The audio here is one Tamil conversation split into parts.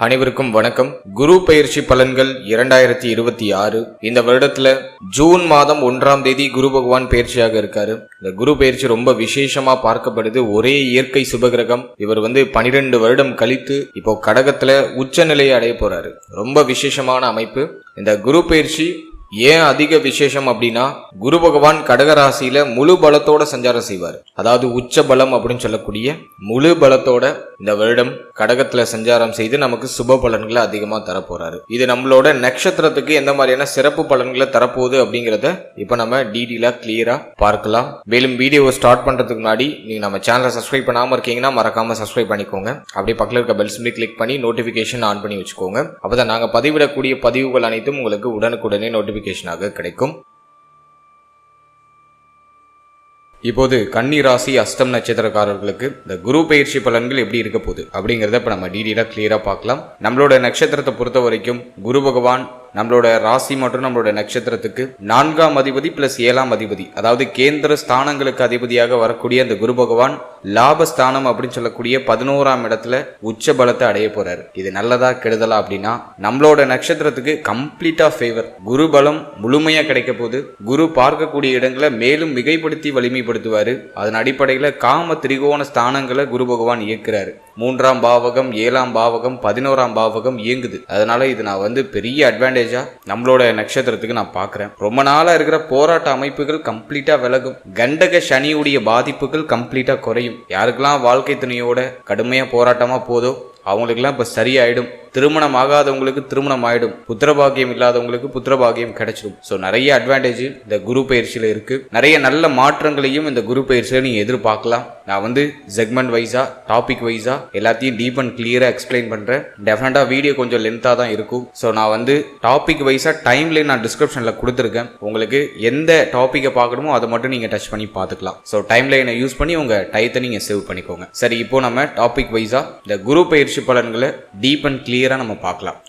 அனைவருக்கும் வணக்கம். குரு பெயர்ச்சி பலன்கள் 2026. இந்த வருடத்துல ஜூன் மாதம் 1ஆம் தேதி குரு பகவான் பெயர்ச்சியாக இருக்காரு. இந்த குரு பெயர்ச்சி ரொம்ப விசேஷமா பார்க்கப்படுது. ஒரே இயற்கை சுபகிரகம். இவர் 12 வருடம் கழித்து இப்போ கடகத்துல உச்ச நிலையை அடைய போறாரு. ரொம்ப விசேஷமான அமைப்பு. இந்த குரு பெயர்ச்சி ஏன் அதிக விசேஷம் அப்படின்னா, குரு பகவான் கடகராசியில முழு பலத்தோட சஞ்சாரம் செய்வார். அதாவது உச்ச பலம் அப்படின்னு சொல்லக்கூடிய முழு பலத்தோட இந்த வருடம் கடகத்துல சஞ்சாரம் செய்து நமக்கு சுப பலன்களை அதிகமா தரப்போறாரு. இது நம்மளோட நட்சத்திரத்துக்கு எந்த மாதிரியான சிறப்பு பலன்களை தரப்போகுது அப்படிங்கறத இப்ப நம்ம டீடெயிலா கிளியரா பார்க்கலாம். மேலும் வீடியோவை ஸ்டார்ட் பண்றதுக்கு முன்னாடி நீங்க நம்ம சேனலை சப்ஸ்கிரைப் பண்ணாம இருக்கீங்கன்னா மறக்காம சப்ஸ்கிரைப் பண்ணிக்கோங்க. அப்படியே பக்கத்துல இருக்க பெல் சிம்பலை கிளிக் பண்ணி நோட்டிபிகேஷன் ஆன் பண்ணி வச்சுக்கோங்க. அப்பதான் நாங்க பதிவிடக்கூடிய பதிவுகள் அனைத்தும் உங்களுக்கு உடனுக்குடனே நோட்டிபிகேஷனாக கிடைக்கும். இப்போது கன்னி ராசி அஸ்தம் நட்சத்திரக்காரர்களுக்கு இந்த குரு பெயர்ச்சி பலன்கள் எப்படி இருக்க போகுது அப்படிங்கறத இப்ப நம்ம டீடெயிலா கிளியரா பார்க்கலாம். நம்மளோட நட்சத்திரத்தை பொறுத்த வரைக்கும் குரு பகவான் நம்மளோட ராசி மற்றும் நம்மளோட நட்சத்திரத்துக்கு 4ஆம் அதிபதி பிளஸ் 7ஆம் அதிபதி, அதாவது கேந்திர ஸ்தானங்களுக்கு அதிபதியாக வரக்கூடிய அந்த குரு பகவான் லாபஸ்தானம் அப்படின்னு சொல்லக்கூடிய 11ஆம் இடத்துல உச்ச பலத்தை அடைய போறாரு. இது நல்லதா கெடுதலா அப்படின்னா, நம்மளோட நட்சத்திரத்துக்கு கம்ப்ளீட்டா ஃபேவர். குரு பலம் முழுமையா கிடைக்க போகுது. குரு பார்க்கக்கூடிய இடங்களை மேலும் மிகைப்படுத்தி வலிமைப்படுத்துவாரு. அதன் அடிப்படையில காம திரிகோண ஸ்தானங்களை குரு பகவான் இயக்குறாரு. 3ஆம் பாவகம், 7ஆம் பாவகம், 11ஆம் பாவகம் இயங்குது. அதனால இது நான் பெரிய அட்வான்டேஜா நம்மளோட நட்சத்திரத்துக்கு நான் பாக்குறேன். ரொம்ப நாளா இருக்கிற போராட்ட அமைப்புகள் கம்ப்ளீட்டா விலகும். கண்டக சனியுடைய பாதிப்புகள் கம்ப்ளீட்டா குறையும். யாருக்கெல்லாம் வாழ்க்கை துணையோட கடுமையா போராட்டமா போதோ அவங்களுக்கெல்லாம் இப்ப சரியாயிடும். திருமணம் ஆகாதவங்களுக்கு திருமணம் ஆயிடும். புத்திரபாகியம் இல்லாதவங்களுக்கு புத்திரபாகியம் கிடைச்சிடும். ஸோ நிறைய அட்வான்டேஜ் இந்த குரு பயிற்சியில இருக்கு. நிறைய நல்ல மாற்றங்களையும் இந்த குரு பயிற்சியில நீங்க எதிர்பார்க்கலாம். நான் செக்மெண்ட் வைஸா டாபிக் வைஸா எல்லாத்தையும் டீப் அண்ட் கிளியரா எக்ஸ்பிளைன் பண்றேன். டெஃபினட்டா வீடியோ கொஞ்சம் லென்த்தா தான் இருக்கும். ஸோ நான் டாபிக் வைஸா டைம்ல நான் டிஸ்கிரிப்ஷன்ல கொடுத்துருக்கேன். உங்களுக்கு எந்த டாபிக்கை பார்க்கணுமோ அதை மட்டும் நீங்க டச் பண்ணி பார்த்துக்கலாம். ஸோ டைம்லைனை யூஸ் பண்ணி உங்க டைத்தை நீங்க சேவ் பண்ணிக்கோங்க. சரி, இப்போ நம்ம டாபிக் வைஸா இந்த குரு பயிற்சி பலன்களை டீப் அண்ட் கிளியரா நம்ம பார்க்கலாம்.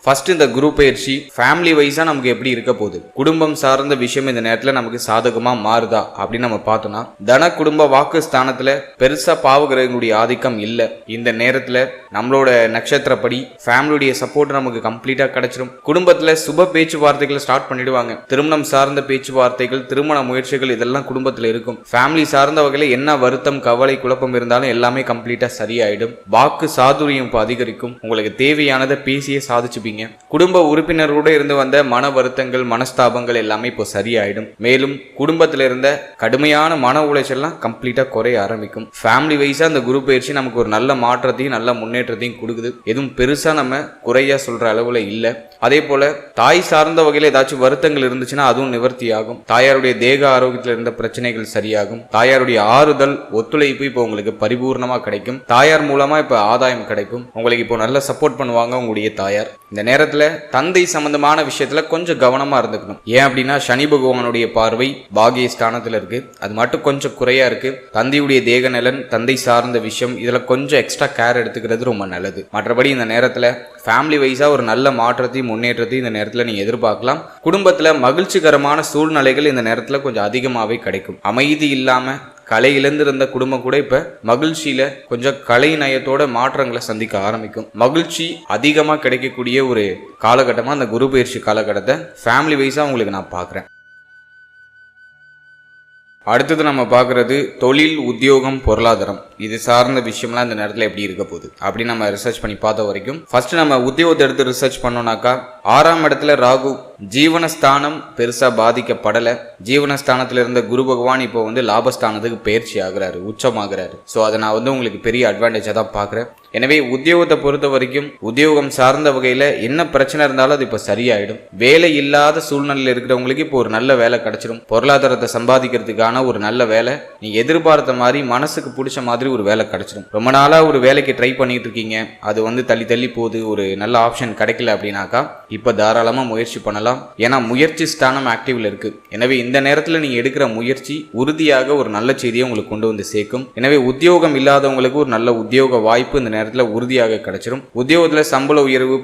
ஃபர்ஸ்ட், இந்த குரு பயிற்சி ஃபேமிலி வைஸா நமக்கு எப்படி இருக்க போகுது, குடும்பம் சார்ந்த விஷயம் இந்த நேரத்துல நமக்கு சாதகமா மாறுதா அப்படின்னு நம்ம பார்த்தோம்னா, தன குடும்ப வாக்கு ஸ்தானத்துல பெருசா பாவகிரகங்களுடைய ஆதிக்கம் இல்ல. இந்த நேரத்துல நம்மளோட நட்சத்திரப்படி ஃபேமிலியுடைய சப்போர்ட் நமக்கு கம்ப்ளீட்டா கிடைச்சிடும். குடும்பத்துல சுப பேச்சுவார்த்தைகளை ஸ்டார்ட் பண்ணிடுவாங்க. திருமணம் சார்ந்த பேச்சுவார்த்தைகள், திருமண முயற்சிகள் இதெல்லாம் குடும்பத்துல இருக்கும். ஃபேமிலி சார்ந்த வகையில என்ன வருத்தம், கவலை, குழப்பம் இருந்தாலும் எல்லாமே கம்ப்ளீட்டா சரியாயிடும். வாக்கு சாதுரியம் இப்போ அதிகரிக்கும். உங்களுக்கு தேவையானதை பேசியே சாதிச்சு குடும்ப உறுப்பினரோட இருந்து வந்த மன வருத்தங்கள், மனஸ்தாபங்கள் எல்லாமே இப்போ சரியாயிடும். மேலும் குடும்பத்தில் இருந்த கடுமையான மன உளைச்சல்லாம் கம்ப்ளீட்டா குறைய ஆரம்பிக்கும். ஃபேமிலி வைஸா அந்த குரு பயிற்சி நமக்கு ஒரு நல்ல மாற்றத்தையும் நல்ல முன்னேற்றத்தையும் கொடுக்குது. எதுவும் பெருசா நம்ம குறையா சொல்ற அளவுல இல்ல. அதே போல தாய் சார்ந்த வகையில ஏதாச்சும் வருத்தங்கள் இருந்துச்சுன்னா அதுவும் நிவர்த்தி ஆகும். தாயாருடைய தேக ஆரோக்கியத்தில் இருந்த பிரச்சனைகள் சரியாகும். தாயாருடைய ஆறுதல், ஒத்துழைப்பு இப்போ உங்களுக்கு பரிபூர்ணமா கிடைக்கும். தாயார் மூலமா இப்ப ஆதாயம் கிடைக்கும். உங்களுக்கு இப்போ நல்ல சப்போர்ட் பண்ணுவாங்க உங்களுடைய தாயார். இந்த நேரத்துல தந்தை சம்பந்தமான விஷயத்துல கொஞ்சம் கவனமா இருந்துக்கணும். ஏன் அப்படின்னா, சனி பகவானுடைய பார்வை பாகிய ஸ்தானத்துல இருக்கு. அது மட்டும் கொஞ்சம் குறையா இருக்கு. தந்தையுடைய தேக நலன், தந்தை சார்ந்த விஷயம் இதுல கொஞ்சம் எக்ஸ்ட்ரா கேர் எடுத்துக்கிறது ரொம்ப நல்லது. மற்றபடி இந்த நேரத்துல ஃபேமிலி வைஸா ஒரு நல்ல மாற்றத்தையும் முன்னேற்றத்தையும் இந்த நேரத்துல நீங்க எதிர்பார்க்கலாம். குடும்பத்துல மகிழ்ச்சிகரமான சூழ்நிலைகள் இந்த நேரத்துல கொஞ்சம் அதிகமாவே கிடைக்கும். அமைதி இல்லாம கலை இழந்திருந்த குடும்பம் கூட இப்ப மகிழ்ச்சியில கொஞ்சம் கலை நயத்தோட மாற்றங்களை சந்திக்க ஆரம்பிக்கும். மகிழ்ச்சி அதிகமா கிடைக்கக்கூடிய ஒரு காலகட்டமா அந்த குரு பயிற்சி காலகட்டத்தை ஃபேமிலி வைஸா உங்களுக்கு நான் பாக்குறேன். அடுத்தது நம்ம பார்க்கறது தொழில், உத்தியோகம், பொருளாதாரம் இது சார்ந்த விஷயம்லாம் இந்த நேரத்தில் எப்படி இருக்க போகுது அப்படின்னு நம்ம ரிசர்ச் பண்ணி பார்த்த வரைக்கும், ஃபர்ஸ்ட் நம்ம உத்தியோகத்தை எடுத்து ரிசர்ச் பண்ணோம்னாக்கா, 6ஆம் இடத்துல ராகு, ஜீவனஸ்தானம் பெருசா பாதிக்கப்படல. ஜீவனஸ்தானத்துல இருந்த குரு பகவான் இப்போ லாபஸ்தானத்துக்கு பயிற்சி ஆகுறாரு, உச்சமாகிறாரு. ஸோ அதை நான் உங்களுக்கு பெரிய அட்வான்டேஜா தான் பாக்குறேன். எனவே உத்தியோகத்தை பொறுத்த வரைக்கும் உத்தியோகம் சார்ந்த வகையில என்ன பிரச்சனை இருந்தாலும் அது இப்ப சரியாயிடும். வேலை இல்லாத சூழ்நிலையில் இருக்கிறவங்களுக்கு இப்போ ஒரு நல்ல வேலை கிடைச்சிடும். பொருளாதாரத்தை சம்பாதிக்கிறதுக்கான ஒரு நல்ல வேலை, நீ எதிர்பார்த்த மாதிரி மனசுக்கு பிடிச்ச மாதிரி ஒரு வேலை கிடைச்சிடும். ரொம்ப நாளா ஒரு வேலைக்கு ட்ரை பண்ணிட்டு இருக்கீங்க, அது தள்ளி தள்ளி போகுது, ஒரு நல்ல ஆப்ஷன் கிடைக்கல அப்படின்னாக்கா இப்ப தாராளமா முயற்சி பண்ணலாம். ஏன்னா முயற்சி ஸ்தானம் ஆக்டிவ்ல இருக்கு. எனவே இந்த நேரத்துல நீங்க எடுக்கிற முயற்சி உறுதியாக ஒரு நல்ல செய்தியை உங்களுக்கு கொண்டு வந்து சேர்க்கும். எனவே உத்தியோகம் இல்லாதவங்களுக்கு ஒரு நல்ல உத்தியோக வாய்ப்பு இந்த நேரத்துல உறுதியாக கிடைச்சிடும். உத்தியோகத்துல சம்பள உயர்வு,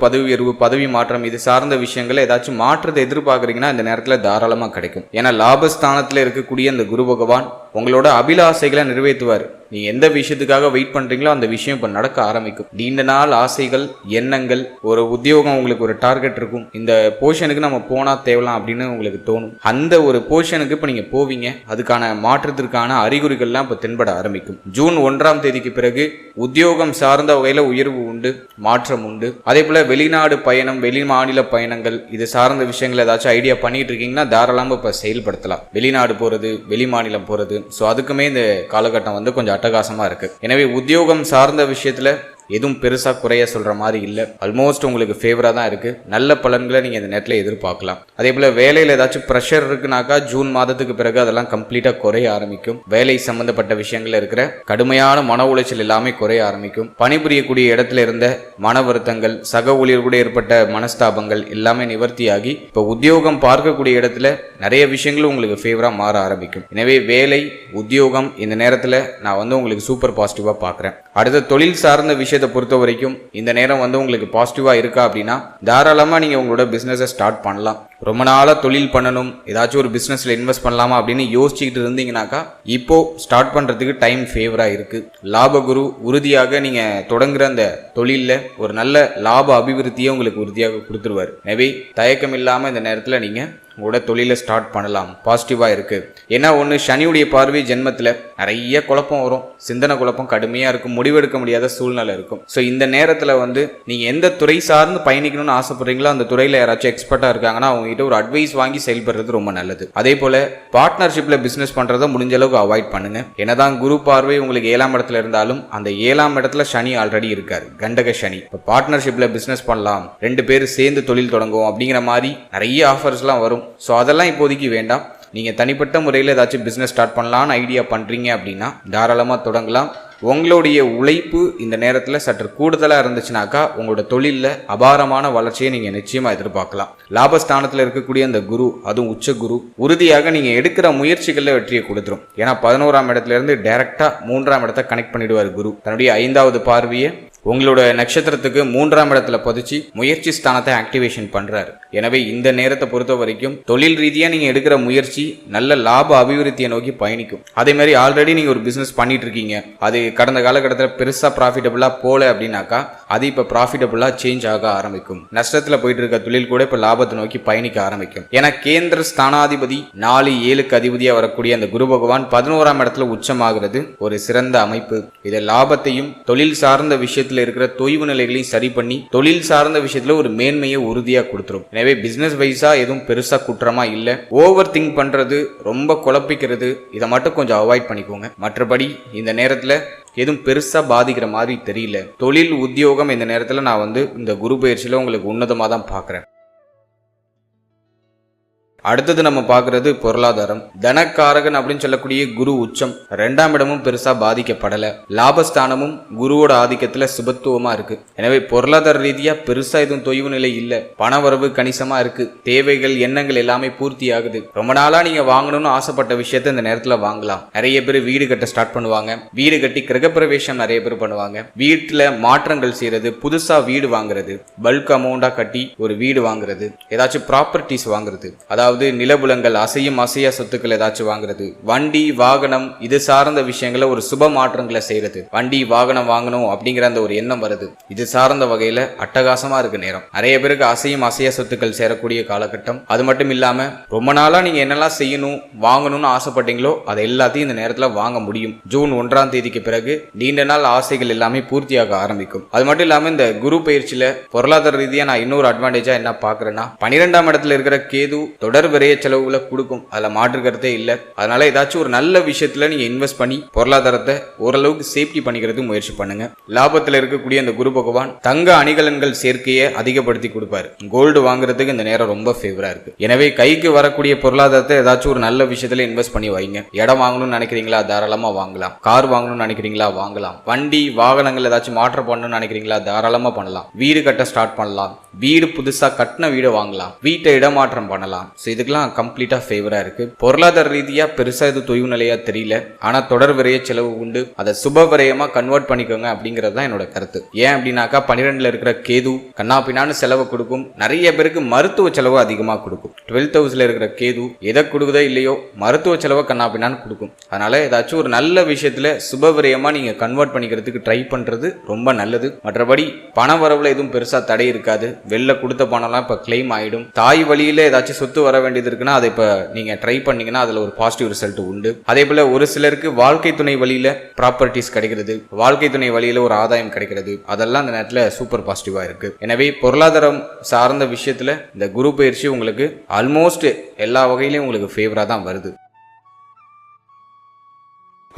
பதவி மாற்றம் இது சார்ந்த விஷயங்களை ஏதாச்சும் மாற்றத்தை எதிர்பார்க்கறீங்கன்னா இந்த நேரத்துல தாராளமா கிடைக்கும். ஏன்னா லாபஸ்தானத்துல இருக்கக்கூடிய அந்த குரு பகவான் உங்களோட அபிலாசைகளை நிறைவேற்றுவார். நீங்க எந்த விஷயத்துக்காக வெயிட் பண்றீங்களோ அந்த விஷயம் இப்ப நடக்க ஆரம்பிக்கும். நீண்ட நாள் ஆசைகள், எண்ணங்கள், ஒரு உத்தியோகம், உங்களுக்கு ஒரு டார்கெட் இருக்கும், இந்த போர்ஷனுக்கு நம்ம போனா தேவலாம் அப்படின்னு உங்களுக்கு தோணும். அந்த ஒரு போர்ஷனுக்கு இப்ப நீங்க போவீங்க. அதுக்கான மாற்றத்திற்கான அறிகுறிகள்லாம் இப்ப தென்பட ஆரம்பிக்கும். ஜூன் 1ஆம் தேதிக்கு பிறகு உத்தியோகம் சார்ந்த வகையில உயர்வு உண்டு, மாற்றம் உண்டு. அதே போல வெளிநாடு பயணம், வெளி மாநில பயணங்கள், இது சார்ந்த விஷயங்கள் ஏதாச்சும் ஐடியா பண்ணிட்டு இருக்கீங்கன்னா தாராளமா இப்ப செயல்படுத்தலாம். வெளிநாடு போறது, வெளி மாநிலம் போறது, ஸோ அதுக்குமே இந்த காலகட்டம் வந்து கொஞ்சம் அட்டகாசமா இருக்கு. எனவே உத்தியோகம் சார்ந்த விஷயத்துல எதுவும் பெருசா குறைய சொல்ற மாதிரி இல்ல. ஆல்மோஸ்ட் உங்களுக்கு ஃபேவரா தான் இருக்கு. நல்ல பலன்களை நீங்க இந்த நேரத்தில் எதிர்பார்க்கலாம். அதே போல வேலையில ஏதாச்சும் ப்ரெஷர் இருக்குனாக்கா ஜூன் மாதத்துக்கு பிறகு அதெல்லாம் கம்ப்ளீட்டா குறைய ஆரம்பிக்கும். வேலை சம்பந்தப்பட்ட விஷயங்கள்ல இருக்கிற கடுமையான மன உளைச்சல் எல்லாமே குறைய ஆரம்பிக்கும். பணிபுரியக்கூடிய இடத்துல இருந்த மன வருத்தங்கள், சக ஊழியர் கூட ஏற்பட்ட மனஸ்தாபங்கள் எல்லாமே நிவர்த்தியாகி இப்ப உத்தியோகம் பார்க்கக்கூடிய இடத்துல நிறைய விஷயங்களும் உங்களுக்கு ஃபேவரா மாற ஆரம்பிக்கும். எனவே வேலை, உத்தியோகம் இந்த நேரத்துல நான் வந்து உங்களுக்கு சூப்பர் பாசிட்டிவா பாக்குறேன். அடுத்த தொழில் சார்ந்த விஷயத்தை பொறுத்த வரைக்கும் இந்த நேரம் வந்து உங்களுக்கு பாசிட்டிவா இருக்கா அப்படின்னா தாராளமா நீங்க உங்களோட பிசினஸை ஸ்டார்ட் பண்ணலாம். ரொம்ப நாளா தொழில் பண்ணணும், ஏதாச்சும் ஒரு பிசினஸ்ல இன்வெஸ்ட் பண்ணலாமா அப்படின்னு யோசிச்சுக்கிட்டு இருந்தீங்கன்னாக்கா இப்போ ஸ்டார்ட் பண்றதுக்கு டைம் ஃபேவரா இருக்கு. லாபகுரு உறுதியாக நீங்க தொடங்குற அந்த தொழில்ல ஒரு நல்ல லாப அபிவிருத்தியை உங்களுக்கு உறுதியாக கொடுத்துருவாரு. எனவே தயக்கம் இல்லாம இந்த நேரத்துல நீங்க உங்களோட தொழிலை ஸ்டார்ட் பண்ணலாம். பாசிட்டிவா இருக்கு. ஏன்னா ஒன்று, சனியுடைய பார்வை ஜென்மத்தில் நிறைய குழப்பம் வரும், சிந்தனை குழப்பம் கடுமையா இருக்கும், முடிவெடுக்க முடியாத சூழ்நிலை இருக்கும். ஸோ இந்த நேரத்தில் வந்து நீங்க எந்த துறை சார்ந்து பயணிக்கணும்னு ஆசைப்படுறீங்களோ அந்த துறையில யாராச்சும் எக்ஸ்பர்ட்டா இருக்காங்கன்னா அவங்க கிட்ட ஒரு அட்வைஸ் வாங்கி செயல்படுறது ரொம்ப நல்லது. அதே போல பார்ட்னர்ஷிப்ல பிசினஸ் பண்றதை முடிஞ்ச அளவுக்கு அவாய்ட் பண்ணுங்க. என்னதான் குரு பார்வை உங்களுக்கு 7ஆம் இடத்துல இருந்தாலும் அந்த 7ஆம் இடத்துல சனி ஆல்ரெடி இருக்காரு, கண்டக சனி. இப்போ பார்ட்னர்ஷிப்ல பிசினஸ் பண்ணலாம், 2 பேர் சேர்ந்து தொழில் தொடங்குவோம் அப்படிங்கிற மாதிரி நிறைய ஆஃபர்ஸ்லாம் வரும். ஸோ அதெல்லாம் இப்போதைக்கு வேண்டாம். நீங்கள் தனிப்பட்ட முறையில் ஏதாச்சும் பிஸ்னஸ் ஸ்டார்ட் பண்ணலான்னு ஐடியா பண்ணுறீங்க அப்படின்னா தாராளமாக தொடங்கலாம். உங்களுடைய உழைப்பு இந்த நேரத்தில் சற்று கூடுதலாக இருந்துச்சுனாக்கா உங்களோட தொழிலில் அபாரமான வளர்ச்சியை நீங்கள் நிச்சயமாக எதிர்பார்க்கலாம். லாபஸ்தானத்தில் இருக்கக்கூடிய அந்த குரு, அதுவும் உச்ச குரு, உறுதியாக நீங்கள் எடுக்கிற முயற்சிகளில் வெற்றியை கொடுத்துரும். ஏன்னா 11ஆம் இடத்துல இருந்து டைரக்டா 3ஆம் இடத்தை கனெக்ட் பண்ணிடுவார் குரு. தன்னுடைய 5வது பார்வையை உங்களோட நட்சத்திரத்துக்கு 3ஆம் இடத்துல பதிச்சு முயற்சி ஸ்தானத்தை ஆக்டிவேஷன் பண்றாரு. எனவே இந்த நேரத்தை பொறுத்த வரைக்கும் தொழில் ரீதியா நீங்க எடுக்கிற முயற்சி நல்ல லாப அபிவிருத்தியை நோக்கி பயணிக்கும். அதே மாதிரி ஆல்ரெடி நீங்க ஒரு பிசினஸ் பண்ணிட்டு இருக்கீங்க, அது கடந்த காலகட்டத்தில் பெருசா ப்ராஃபிட்டபிளா போல அப்படின்னாக்கா அது இப்ப ப்ராஃபிட்டபிளா சேஞ்ச் ஆக ஆரம்பிக்கும். நஷ்டத்துல போயிட்டு இருக்க தொழில் கூட இப்ப லாபத்தை நோக்கி பயணிக்க ஆரம்பிக்கும். ஏன்னா கேந்திர ஸ்தானாதிபதி 4-7க்கு அதிபதியா வரக்கூடிய அந்த குரு பகவான் 11ஆம் இடத்துல உச்சமாகிறது ஒரு சிறந்த அமைப்பு. இது லாபத்தையும் தொழில் சார்ந்த விஷயத்துல இருக்கிற தொய்வு நிலைகளையும் சரி பண்ணி தொழில் சார்ந்த விஷயத்துல ஒரு மேன்மையை உறுதியா கொடுத்துரும். எனவே பிசினஸ் வைஸா எதுவும் பெருசா குற்றமா இல்ல. ஓவர் திங்க் பண்றது, ரொம்ப குழப்பிக்கிறது, இதை மட்டும் கொஞ்சம் அவாய்ட் பண்ணிக்கோங்க. மற்றபடி இந்த நேரத்துல எதுவும் பெருசா பாதிக்கிற மாதிரி தெரியல. தொழில், உத்தியோகம் இந்த நேரத்துல நான் வந்து இந்த குரு பயிற்சியில உங்களுக்கு உன்னதமா தான் பாக்குறேன். அடுத்தது நம்ம பார்க்கறது பொருளாதாரம். தனக்காரகன் அப்படின்னு சொல்லக்கூடிய குரு உச்சம், 2ஆம் இடமும் பெருசா பாதிக்கப்படல. லாபஸ்தானமும் குருவோட ஆதிக்கத்துல சுபத்துவமா இருக்கு. எனவே பொருளாதார ரீதியா பெருசா எதுவும் தொய்வு நிலை இல்ல. பணவரவு கணிசமா இருக்கு. தேவைகள், எண்ணங்கள் எல்லாமே பூர்த்தி ஆகுது. ரொம்ப நாளா நீங்க வாங்கணும்னு ஆசைப்பட்ட விஷயத்த இந்த நேரத்துல வாங்கலாம். நிறைய பேர் வீடு கட்ட ஸ்டார்ட் பண்ணுவாங்க. வீடு கட்டி கிரகப்பிரவேசம் நிறைய பேர் பண்ணுவாங்க. வீட்டுல மாற்றங்கள் செய்யறது, புதுசா வீடு வாங்குறது, பல்க் அமௌண்டா கட்டி ஒரு வீடு வாங்குறது, ஏதாச்சும் ப்ராப்பர்ட்டிஸ் வாங்குறது, அதாவது நிலபுலங்கள், அசையும் அசையா சொத்துக்கள் ஏதாச்சும் வாங்குறது, வண்டி வாகனம் இது சார்ந்த விஷயங்களை ஒரு சுப மாற்றங்களை செய்யறது, வண்டி வாகனம் வாங்கணும் அப்படிங்கிற அந்த ஒரு எண்ணம் வருது. இது சார்ந்த வகையில அட்டகாசமா இருக்கு நேரம். நிறைய பேருக்கு அசையும் அசையா சொத்துக்கள் சேரக்கூடிய காலகட்டம். அது மட்டும் இல்லாம ரொம்ப நாளா நீங்க என்னெல்லாம் செய்யணும், வாங்கணும்னு ஆசைப்பட்டீங்களோ அதை எல்லாத்தையும் இந்த நேரத்துல வாங்க முடியும். ஜூன் 1ஆம் தேதிக்கு பிறகு நீண்ட நாள் ஆசைகள் எல்லாமே பூர்த்தியாக ஆரம்பிக்கும். அது மட்டும் இல்லாம இந்த குரு பயிற்சியில பொருளாதார ரீதியா நான் இன்னொரு அட்வான்டேஜா என்ன பாக்குறேன்னா 12ஆம் இடத்துல இருக்கிற கேது தொடர் விரைய செலவுகளை கொடுக்கும். அதுல மாற்று கருத்தே இல்ல. அதனால ஏதாச்சும் ஒரு நல்ல விஷயத்துல நீங்க இன்வெஸ்ட் பண்ணி பொருளாதாரத்தை ஓரளவுக்கு சேஃப்டி பண்ணிக்கிறது முயற்சி பண்ணுங்க. லாபத்துல இருக்கக்கூடிய அந்த குரு பகவான் தங்க அணிகலன்கள் சேர்க்கையை அதிகப்படுத்தி கொடுப்பாரு. கோல்டு வாங்குறதுக்கு இந்த நேரம் ரொம்ப ஃபேவரா இருக்கு. எனவே கைக்கு வரக்கூடிய பொருளாதாரத்தை ஏதாச்சும் ஒரு நல்ல விஷயத்துல இன்வெஸ்ட் பண்ணி வைங்க. இடம் வாங்கணும்னு நினைக்கிறீங்களா, தாராளமா வாங்கலாம். கார் வாங்கணும்னு நினைக்கிறீங்களா, வாங்கலாம். வண்டி வாகனங்கள் ஏதாச்சும் மாற்றம் பண்ணணும்னு நினைக்கிறீங்களா, தாராளமா பண்ணலாம். வீடு கட்ட ஸ்டார்ட் பண்ணலாம். வீடு புதுசா கட்டின வீடு வாங்கலாம். வீட்டை இடமாற்றம் பண்ணலாம். இதுக்கெல்லாம் கம்ப்ளீட்டா ஃபேவரா இருக்கு. பொருளாதார ரீதியா பெருசா இது தொய்வு நிலையா தெரியல. ஆனா தொடர் விரைய செலவு உண்டு. அதை சுப விரயமா கன்வெர்ட் பண்ணிக்கோங்க அப்படிங்கிறது தான் என்னோட கருத்து. ஏன் அப்படின்னாக்கா 12ல இருக்கிற கேது கண்ணாப்பினான்னு செலவு கொடுக்கும். நிறைய பேருக்கு மருத்துவ செலவு அதிகமா கொடுக்கும். 12th ஹவுஸ்ல இருக்கிற கேது எதை கொடுக்குதோ இல்லையோ மருத்துவ செலவை கண்ணாப்பினான்னு கொடுக்கும். அதனால ஏதாச்சும் ஒரு நல்ல விஷயத்துல சுப விரயமா நீங்க கன்வெர்ட் பண்ணிக்கிறதுக்கு ட்ரை பண்றது ரொம்ப நல்லது. மற்றபடி பண வரவுல எதுவும் பெருசா தடை இருக்காது. வெளில கொடுத்த பணம்லாம் இப்ப கிளைம் ஆயிடும். தாய் வழியில ஏதாச்சும் சொத்து வர வேண்டியது இருக்குன்னா அதை இப்ப நீங்க ட்ரை பண்ணீங்கன்னா அதுல ஒரு பாசிட்டிவ் ரிசல்ட் உண்டு. அதே போல ஒரு சிலருக்கு வாழ்க்கை துணை வழியில ப்ராப்பர்ட்டிஸ் கிடைக்கிறது, வாழ்க்கை துணை வழியில ஒரு ஆதாயம் கிடைக்கிறது, அதெல்லாம் அந்த நேரத்துல சூப்பர் பாசிட்டிவா இருக்கு. எனவே பொருளாதாரம் சார்ந்த விஷயத்துல இந்த குரு பயிற்சி உங்களுக்கு ஆல்மோஸ்ட் எல்லா வகையிலும் உங்களுக்கு ஃபேவரா தான் வருது.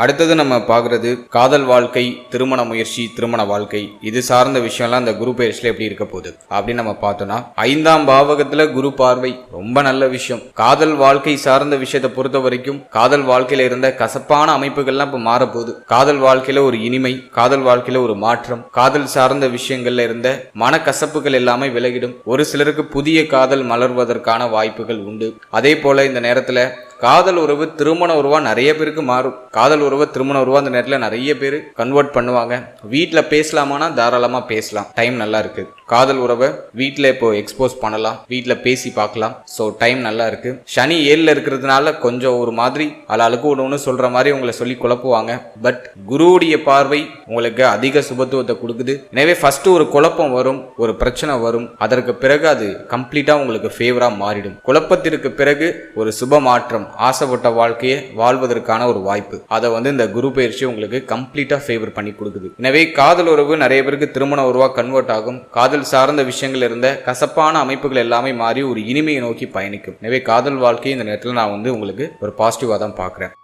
அடுத்தது நம்ம பார்க்கறது காதல் வாழ்க்கை, திருமண முயற்சி, திருமண வாழ்க்கை, இது சார்ந்த விஷயம்லாம் இந்த குரு பயிற்சியில எப்படி இருக்க போகுது அப்படின்னு நம்ம பார்த்தோம்னா 5ஆம் பாவகத்துல குரு பார்வை ரொம்ப நல்ல விஷயம். காதல் வாழ்க்கை சார்ந்த விஷயத்தை பொறுத்த வரைக்கும் காதல் வாழ்க்கையில இருந்த கசப்பான அமைப்புகள்லாம் இப்ப மாறப்போகுது. காதல் வாழ்க்கையில ஒரு இனிமை, காதல் வாழ்க்கையில ஒரு மாற்றம், காதல் சார்ந்த விஷயங்கள்ல இருந்த மனக்கசப்புகள் எல்லாமே விலகிடும். ஒரு சிலருக்கு புதிய காதல் மலர்வதற்கான வாய்ப்புகள் உண்டு. அதே போல இந்த நேரத்துல காதல் உறவு திருமண உறவா நிறைய பேருக்கு மாறும். காதல் உறவு திருமண உறவா அந்த நேரத்தில் நிறைய பேர் கன்வெர்ட் பண்ணுவாங்க. வீட்டில் பேசலாமானா தாராளமா பேசலாம், டைம் நல்லா இருக்கு. காதல் உறவை வீட்டில் இப்போ எக்ஸ்போஸ் பண்ணலாம், வீட்டில் பேசி பார்க்கலாம். ஸோ டைம் நல்லா இருக்கு. சனி 7ல் இருக்கிறதுனால கொஞ்சம் ஒரு மாதிரி ஆளாளுக்கு ஒன்று சொல்ற மாதிரி உங்களை சொல்லி குழப்புவாங்க. பட் குருவுடைய பார்வை உங்களுக்கு அதிக சுபத்துவத்தை கொடுக்குது. எனவே ஃபர்ஸ்ட் ஒரு குழப்பம் வரும், ஒரு பிரச்சனை வரும். அதற்கு பிறகு அது கம்ப்ளீட்டா உங்களுக்கு ஃபேவரா மாறிடும். குழப்பத்திற்கு பிறகு ஒரு சுப மாற்றம், ஆசைப்பட்ட வாழ்க்கையை வாழ்வதற்கான ஒரு வாய்ப்பு, அதை இந்த குரு பயிற்சி உங்களுக்கு கம்ப்ளீட்டா ஃபேவர் பண்ணி கொடுக்குது. எனவே காதல் உறவு நிறைய பேருக்கு திருமண உறவா கன்வெர்ட் ஆகும். காதல் சார்ந்த விஷயங்கள் இருந்த கசப்பான அமைப்புகள் எல்லாமே மாறி ஒரு இனிமையை நோக்கி பயணிக்கும். எனவே காதல் வாழ்க்கை இந்த நேரத்தில் நான் உங்களுக்கு ஒரு பாசிட்டிவா தான் பார்க்கிறேன்.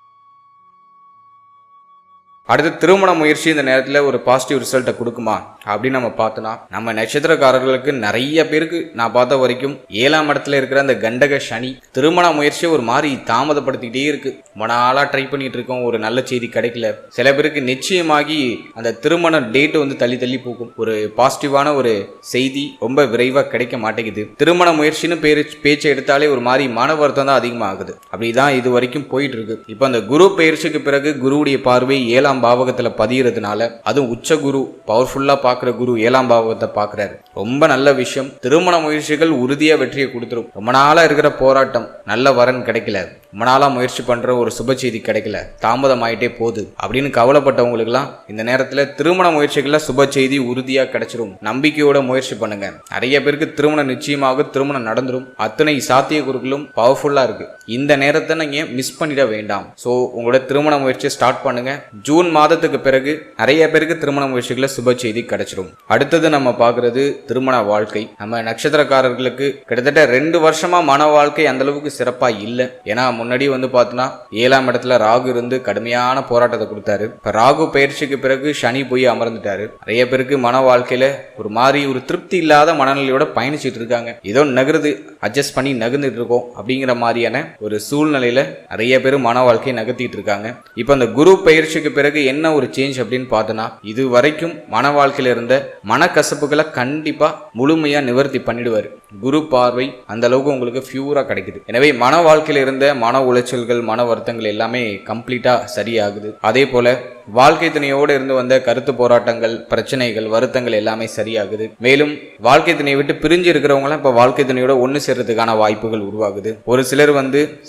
அடுத்து திருமண முயற்சி இந்த நேரத்தில் ஒரு பாசிட்டிவ் ரிசல்ட்டை கொடுக்குமா அப்படின்னு நம்ம பார்த்தோம்னா நம்ம நட்சத்திரக்காரர்களுக்கு நிறைய பேருக்கு நான் பார்த்த வரைக்கும் 7ஆம் இடத்துல இருக்கிற அந்த கண்டக சனி திருமண முயற்சியை ஒரு மாதிரி தாமதப்படுத்திக்கிட்டே இருக்கு. ரொம்ப நாளாக ட்ரை பண்ணிட்டு இருக்கோம், ஒரு நல்ல செய்தி கிடைக்கல. சில பேருக்கு நிச்சயமாகி அந்த திருமண டேட்டு தள்ளி தள்ளி போகும். ஒரு பாசிட்டிவான ஒரு செய்தி ரொம்ப விரைவாக கிடைக்க மாட்டேங்குது. திருமண முயற்சின்னு பேச்சை எடுத்தாலே ஒரு மாதிரி மன வருத்தம் தான் அதிகமாகுது. அப்படிதான் இது வரைக்கும் போயிட்டு இருக்கு. இப்போ அந்த குரு பயிற்சிக்கு பிறகு குருவுடைய பார்வை 7ஆம் பாவகத்துல பதியறதுனால, அதுவும் உச்ச குரு பவர்ஃபுல்லா பாக்குற குரு 7ஆம் பாவகத்தை பாக்குறாரு. ரொம்ப நல்ல விஷயம். திருமண முயற்சிகள் உறுதியா வெற்றியை கொடுத்துரும். ரொம்ப நாளா இருக்கிற போராட்டம், நல்ல வரன் கிடைக்கல, ரொம்ப நாளா முயற்சி பண்ற ஒரு சுப செய்தி கிடைக்கல, தாமதம் ஆயிட்டே போகுது அப்படின்னு கவலைப்பட்டவங்களுக்கு எல்லாம் இந்த நேரத்துல திருமண முயற்சிகள்ல சுப செய்தி உறுதியா கிடைச்சிரும். நம்பிக்கையோட முயற்சி பண்ணுங்க. நிறைய பேருக்கு திருமணம் நிச்சயமாக திருமணம் நடந்துரும். அத்தனை சாத்திய குருக்களும் பவர்ஃபுல்லா இருக்கு. இந்த நேரத்தை நீங்க மிஸ் பண்ணிட வேண்டாம். சோ உங்களோட திருமண முயற்சியை ஸ்டார்ட் பண்ணுங்க. ஜூன் மாதத்துக்கு பிறகு நிறைய பேருக்கு திருமண முயற்சிகளை சுப செய்தி கிடைச்சிடும். அடுத்தது நம்ம பார்க்கறது திருமண வாழ்க்கை. நம்ம நட்சத்திரக்காரர்களுக்கு கிட்டத்தட்ட 2 வருஷமா மன வாழ்க்கை அந்த அளவுக்கு சிறப்பா இல்லை. ஏன்னா முன்னாடி பார்த்தோன்னா 7ஆம் இடத்துல ராகு இருந்து கடுமையான போராட்டத்தை கொடுத்தாரு. இப்ப ராகு பயிற்சிக்கு பிறகு சனி போய் அமர்ந்துட்டாரு. நிறைய பேருக்கு மன வாழ்க்கையில ஒரு மாதிரி ஒரு திருப்தி இல்லாத மனநிலையோட பயணிச்சுட்டு இருக்காங்க. ஏதோ நகருது, அட்ஜஸ்ட் பண்ணி நகர்ந்துட்டு இருக்கோம் அப்படிங்கிற மாதிரியான ஒரு சூழ்நிலையில நிறைய பேர் மன வாழ்க்கையை நகர்த்திட்டு இருக்காங்க. இப்ப அந்த குரு பயிற்சிக்கு பிறகு என்ன ஒரு சேஞ்ச் அப்படின்னு பார்த்தோன்னா, இது வரைக்கும் மன வாழ்க்கையில இருந்த மனக்கசப்புகளை கண்டிப்பா முழுமையா நிவர்த்தி பண்ணிடுவாரு. குரு பார்வை அந்த அளவுக்கு உங்களுக்கு பியூரா கிடைக்குது. எனவே மன வாழ்க்கையில இருந்த மன உளைச்சல்கள், மன வருத்தங்கள் எல்லாமே கம்ப்ளீட்டா சரியாகுது. அதே போல வாழ்க்கை துணையோடு இருந்து வந்த கருத்து போராட்டங்கள், பிரச்சனைகள், வருத்தங்கள் எல்லாமே சரியாகுது. மேலும் வாழ்க்கை துணையை விட்டு பிரிஞ்சு இருக்கிறவங்களாம் இப்ப வாழ்க்கை துணையோட ஒன்னு சேர்றதுக்கான வாய்ப்புகள் உருவாகுது. ஒரு சிலர்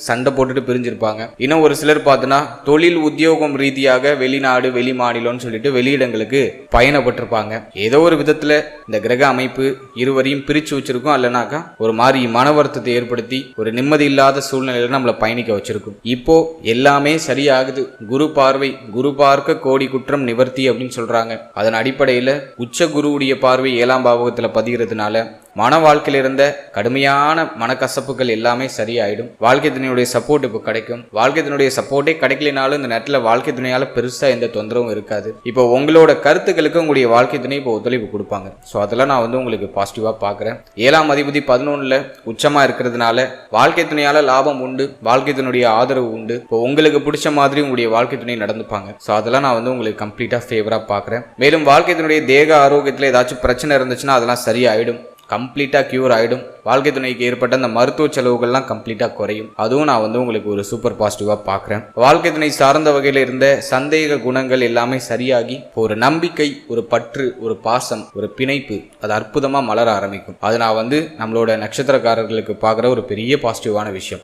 சண்டை போட்டுட்டு பிரிஞ்சிருப்பாங்க. இன்னும் ஒரு சிலர் பார்த்தோன்னா தொழில் உத்தியோகம் ரீதியாக வெளிநாடு, வெளி மாநிலம்னு சொல்லிட்டு வெளியிடங்களுக்கு பயணப்பட்டிருப்பாங்க. ஏதோ ஒரு விதத்துல இந்த கிரக அமைப்பு இருவரையும் பிரிச்சு வச்சிருக்கும். அல்லனாக்கா ஒரு மாதிரி மன வருத்தத்தை ஏற்படுத்தி ஒரு நிம்மதி இல்லாத சூழ்நிலையில நம்மளை பயணிக்க வச்சிருக்கும். இப்போ எல்லாமே சரியாகுது. குரு பார்வை, குரு பார்க்க கோடி குற்றம் நிவர்த்தி அப்படின்னு சொல்றாங்க. அதன் அடிப்படையில உச்ச குருவுடைய பார்வை 7ஆம் பாவகத்துல பதிகிறதுனால மன வாழ்க்கையில இருந்த கடுமையான மனக்கசப்புகள் எல்லாமே சரியாயிடும். வாழ்க்கை துணையுடைய சப்போர்ட் இப்போ கிடைக்கும். வாழ்க்கை துணையுடைய சப்போர்ட்டே கிடைக்கலனாலும் இந்த நேரத்தில் வாழ்க்கை துணையால பெருசா எந்த தொந்தரவும் இருக்காது. இப்போ உங்களோட கருத்துக்களுக்கு உங்களுடைய வாழ்க்கை துணை இப்போ ஒத்துழைப்பு கொடுப்பாங்க. ஸோ அதெல்லாம் நான் உங்களுக்கு பாசிட்டிவா பாக்குறேன். 7ஆம் அதிபதி 11ல் உச்சமா இருக்கிறதுனால வாழ்க்கை துணையால லாபம் உண்டு, வாழ்க்கை துணையுடைய ஆதரவு உண்டு. இப்போ உங்களுக்கு பிடிச்ச மாதிரி உங்களுடைய வாழ்க்கை துணை நடந்துப்பாங்க. ஸோ அதெல்லாம் நான் உங்களுக்கு கம்ப்ளீட்டா ஃபேவரா பாக்குறேன். மேலும் வாழ்க்கை துணையுடைய தேக ஆரோக்கியத்தில் ஏதாச்சும் பிரச்சனை இருந்துச்சுன்னா அதெல்லாம் சரியாயிடும். கம்ப்ளீட்டா கியூர் ஆயிடும். வாழ்க்கை துணைக்கு ஏற்பட்ட அந்த மருத்துவ செலவுகள்லாம் கம்ப்ளீட்டா குறையும். அதுவும் நான் உங்களுக்கு ஒரு சூப்பர் பாசிட்டிவா பார்க்குறேன். வாழ்க்கை துணை சார்ந்த வகையில் இருந்த சந்தேக குணங்கள் எல்லாமே சரியாகி ஒரு நம்பிக்கை, ஒரு பற்று, ஒரு பாசம், ஒரு பிணைப்பு அது அற்புதமா மலர ஆரம்பிக்கும். அது நான் நம்மளோட நட்சத்திரக்காரர்களுக்கு பார்க்குற ஒரு பெரிய பாசிட்டிவான விஷயம்.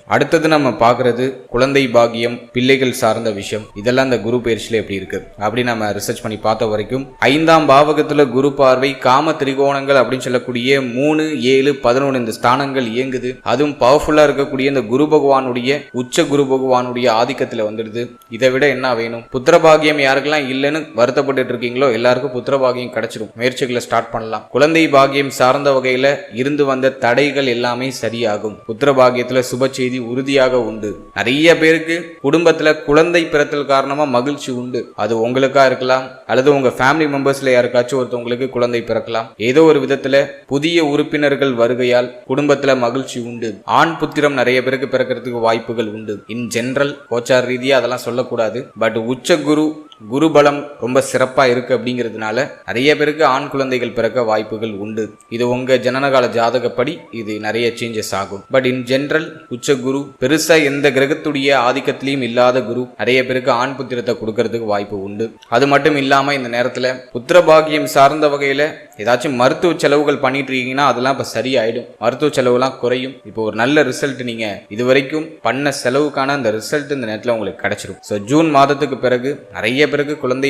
அடுத்தது நம்ம பார்க்கறது குழந்தை பாக்கியம், பிள்ளைகள் சார்ந்த விஷயம். இதெல்லாம் இந்த குரு பயிற்சியில எப்படி இருக்கு அப்படி நம்ம ரிசர்ச் பண்ணி பார்த்த வரைக்கும் 5ஆம் பாவகத்துல குரு பார்வை காம திரிகோணங்கள் அப்படின்னு சொல்லக்கூடிய 3, 7, 11 இந்த ஸ்தானங்கள் இயங்குது. அதுவும் பவர்ஃபுல்லா இருக்கக்கூடிய இந்த குரு பகவானுடைய உச்ச குரு பகவானுடைய ஆதிக்கத்துல வந்துடுது. இதை விட என்ன வேணும்? புத்திர பாகியம் யாருக்கெல்லாம் இல்லைன்னு வருத்தப்பட்டு இருக்கீங்களோ எல்லாருக்கும் புத்திர பாகியம் கிடைச்சிடும். முயற்சிகளை ஸ்டார்ட் பண்ணலாம். குழந்தை பாகியம் சார்ந்த வகையில இருந்து வந்த தடைகள் எல்லாமே சரியாகும். புத்திர பாகியத்துல சுப செய்தி உறுதியாக உண்டு. நிறைய பேருக்கு குடும்பத்துல குழந்தை பிறத்தல் காரணமா மகிழ்ச்சி உண்டு. அது உங்களுக்கா இருக்கலாம், அல்லது உங்க ஃபேமிலி மெம்பர்ஸ்ல யாருக்காச்சும் ஒருத்தவங்களுக்கு குழந்தை பிறக்கலாம். ஏதோ ஒரு விதத்துல புதிய உறுப்பினர்கள் வருகையால் குடும்பத்துல மகிழ்ச்சி உண்டு. ஆண் புத்திரம் நிறைய பேருக்கு பிறக்கிறதுக்கு வாய்ப்புகள் உண்டு. இன் ஜெனரல் கோச்சார ரீதியா அதெல்லாம் சொல்லக்கூடாது. பட் உச்ச குரு பலம் ரொம்ப சிறப்பா இருக்கு அப்படிங்கிறதுனால நிறைய பேருக்கு ஆண் குழந்தைகள் பிறக்க வாய்ப்புகள் உண்டு. இது உங்க ஜனனகால ஜாதகப்படி இது நிறைய சேஞ்சஸ் ஆகும். பட் இன் ஜெனரல் உச்ச குரு பெருசா எந்த கிரகத்துடைய ஆதிக்கத்திலையும் இல்லாத குரு நிறைய பேருக்கு ஆண் புத்திரத்தை கொடுக்கறதுக்கு வாய்ப்பு உண்டு. அது மட்டும் இல்லாம இந்த நேரத்துல புத்திர பாகியம் சார்ந்த வகையில ஏதாச்சும் மருத்துவ செலவுகள் பண்ணிட்டு இருக்கீங்கன்னா அதெல்லாம் இப்ப சரியாயிடும். மருத்துவ செலவுலாம் குறையும். இப்போ ஒரு நல்ல ரிசல்ட் நீங்க இதுவரைக்கும் பண்ண செலவுக்கான அந்த ரிசல்ட் இந்த நேரத்துல உங்களுக்கு கிடைச்சிடும். ஸோ ஜூன் மாதத்துக்கு பிறகு நிறைய பிறகு குழந்தை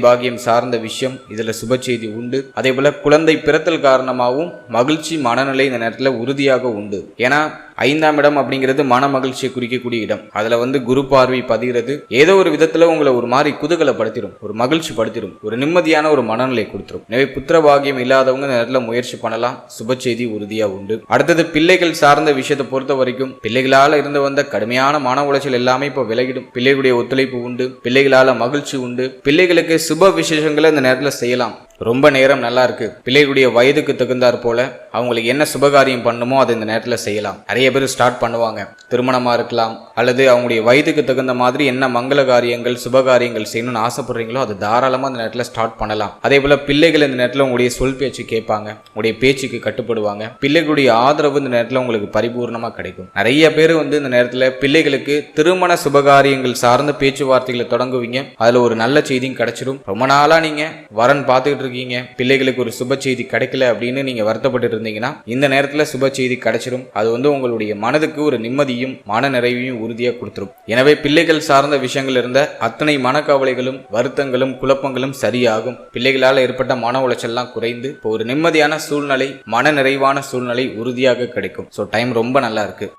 பாக்கியம் சார்ந்த விஷயம் இதுல சுப செய்தி உண்டு. அதே போல குழந்தை பிறத்தல் காரணமாகவும் மகிழ்ச்சி மனநிலை இந்த நேரத்துல உறுதியாக உண்டு. ஏன்னா 5ஆம் இடம் அப்படிங்கிறது மன மகிழ்ச்சியை குறிக்கக்கூடிய இடம். அதுல குரு பார்வை பதிகிறது. ஏதோ ஒரு விதத்துல உங்களை ஒரு மாதிரி குதூகலப்படுத்திடும், ஒரு மகிழ்ச்சி படுத்திடும், ஒரு நிம்மதியான ஒரு மனநிலை கொடுத்துரும். எனவே புத்திர பாகியம் இல்லாதவங்க இந்த நேரத்துல முயற்சி பண்ணலாம். சுப செய்தி உறுதியா உண்டு. அடுத்தது பிள்ளைகள் சார்ந்த விஷயத்தை பொறுத்த வரைக்கும் பிள்ளைகளால இருந்து வந்த கடுமையான மன உளைச்சல் எல்லாமே இப்ப விலகிடும். பிள்ளைகளுடைய ஒத்துழைப்பு உண்டு. பிள்ளைகளால மகிழ்ச்சி உண்டு. பிள்ளைகளுக்கு சுப விசேஷங்களை இந்த நேரத்துல செய்யலாம். ரொம்ப நேரம் நல்லா இருக்கு. பிள்ளைகளுடைய வயதுக்கு தகுந்தாற் போல அவங்களுக்கு என்ன சுபகாரியம் பண்ணுமோ அதை இந்த நேரத்தில் செய்யலாம். நிறைய பேர் ஸ்டார்ட் பண்ணுவாங்க. திருமணமா இருக்கலாம், அல்லது அவங்களுடைய வயதுக்கு தகுந்த மாதிரி என்ன மங்கள காரியங்கள் சுபகாரியங்கள் செய்யணும்னு ஆசைப்படுறீங்களோ அது தாராளமாக இந்த நேரத்தில் ஸ்டார்ட் பண்ணலாம். அதே போல பிள்ளைகள் இந்த நேரத்தில் உங்களுடைய சொல் பேச்சு கேட்பாங்க, உங்களுடைய பேச்சுக்கு கட்டுப்படுவாங்க. பிள்ளைகளுடைய ஆதரவு இந்த நேரத்தில் உங்களுக்கு பரிபூர்ணமா கிடைக்கும். நிறைய பேர் இந்த நேரத்தில் பிள்ளைகளுக்கு திருமண சுபகாரியங்கள் சார்ந்த பேச்சுவார்த்தைகளை தொடங்குவீங்க. அதுல ஒரு நல்ல செய்தியும் கிடைச்சிடும். ரொம்ப நாளா நீங்க வரன் பார்த்துக்கிட்டு இருக்கீங்க, பிள்ளைகளுக்கு ஒரு சுப செய்தி கிடைக்கல அப்படின்னு நீங்க வருத்தப்பட்டு இருந்தீங்கன்னா இந்த நேரத்துல சுப செய்தி கிடைச்சிடும். அது உங்களுடைய மனதுக்கு ஒரு நிம்மதியும் மன நிறைவையும் உறுதியா கொடுத்துரும். எனவே பிள்ளைகள் சார்ந்த விஷயங்கள் இருந்த அத்தனை மனக்கவலைகளும் வருத்தங்களும் குழப்பங்களும் சரியாகும். பிள்ளைகளால் ஏற்பட்ட மன உளைச்சல்லாம் குறைந்து இப்போ ஒரு நிம்மதியான சூழ்நிலை, மன நிறைவான சூழ்நிலை உறுதியாக கிடைக்கும். ஸோ டைம் ரொம்ப நல்லா இருக்கு.